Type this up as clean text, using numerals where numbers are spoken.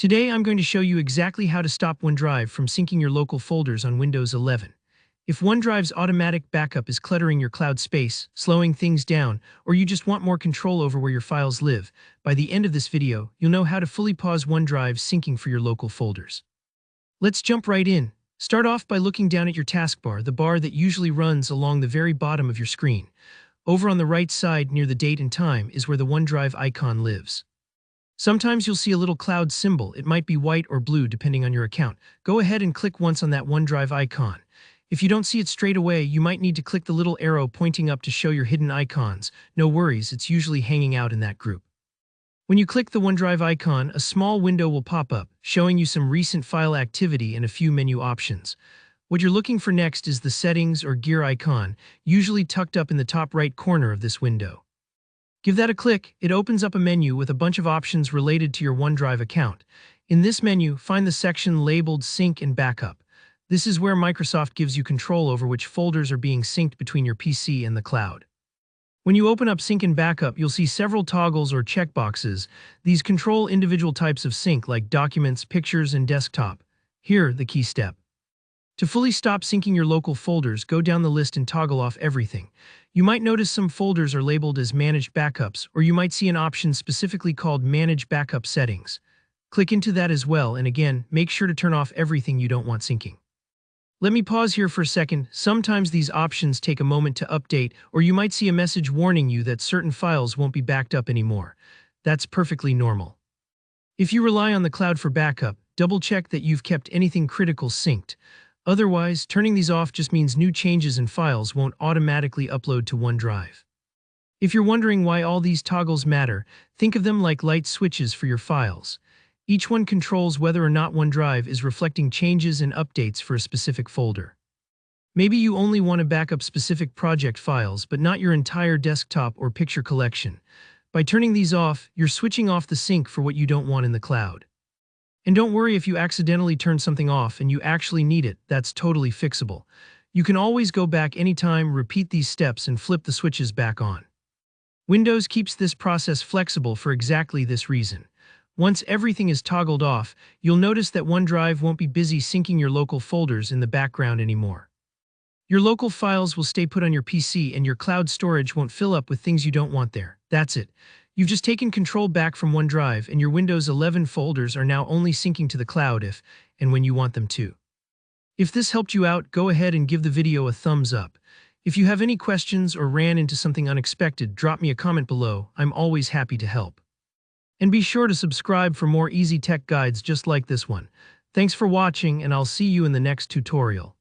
Today I'm going to show you exactly how to stop OneDrive from syncing your local folders on Windows 11. If OneDrive's automatic backup is cluttering your cloud space, slowing things down, or you just want more control over where your files live, by the end of this video, you'll know how to fully pause OneDrive syncing for your local folders. Let's jump right in. Start off by looking down at your taskbar, the bar that usually runs along the very bottom of your screen. Over on the right side near the date and time is where the OneDrive icon lives. Sometimes you'll see a little cloud symbol. It might be white or blue depending on your account. Go ahead and click once on that OneDrive icon. If you don't see it straight away, you might need to click the little arrow pointing up to show your hidden icons. No worries, it's usually hanging out in that group. When you click the OneDrive icon, a small window will pop up, showing you some recent file activity and a few menu options. What you're looking for next is the settings or gear icon, usually tucked up in the top right corner of this window. Give that a click. It opens up a menu with a bunch of options related to your OneDrive account. In this menu, find the section labeled Sync and Backup. This is where Microsoft gives you control over which folders are being synced between your PC and the cloud. When you open up Sync and Backup, you'll see several toggles or checkboxes. These control individual types of sync like documents, pictures, and desktop. Here, the key step. To fully stop syncing your local folders, go down the list and toggle off everything. You might notice some folders are labeled as Manage Backups, or you might see an option specifically called Manage Backup Settings. Click into that as well, and again, make sure to turn off everything you don't want syncing. Let me pause here for a second. Sometimes these options take a moment to update, or you might see a message warning you that certain files won't be backed up anymore. That's perfectly normal. If you rely on the cloud for backup, double-check that you've kept anything critical synced. Otherwise, turning these off just means new changes in files won't automatically upload to OneDrive. If you're wondering why all these toggles matter, think of them like light switches for your files. Each one controls whether or not OneDrive is reflecting changes and updates for a specific folder. Maybe you only want to back up specific project files, but not your entire desktop or picture collection. By turning these off, you're switching off the sync for what you don't want in the cloud. And don't worry if you accidentally turn something off and you actually need it, that's totally fixable. You can always go back anytime, repeat these steps, and flip the switches back on. Windows keeps this process flexible for exactly this reason. Once everything is toggled off, you'll notice that OneDrive won't be busy syncing your local folders in the background anymore. Your local files will stay put on your PC and your cloud storage won't fill up with things you don't want there. That's it. You've just taken control back from OneDrive, and your Windows 11 folders are now only syncing to the cloud if and when you want them to. If this helped you out, go ahead and give the video a thumbs up. If you have any questions or ran into something unexpected, drop me a comment below. I'm always happy to help. And be sure to subscribe for more easy tech guides just like this one. Thanks for watching, and I'll see you in the next tutorial.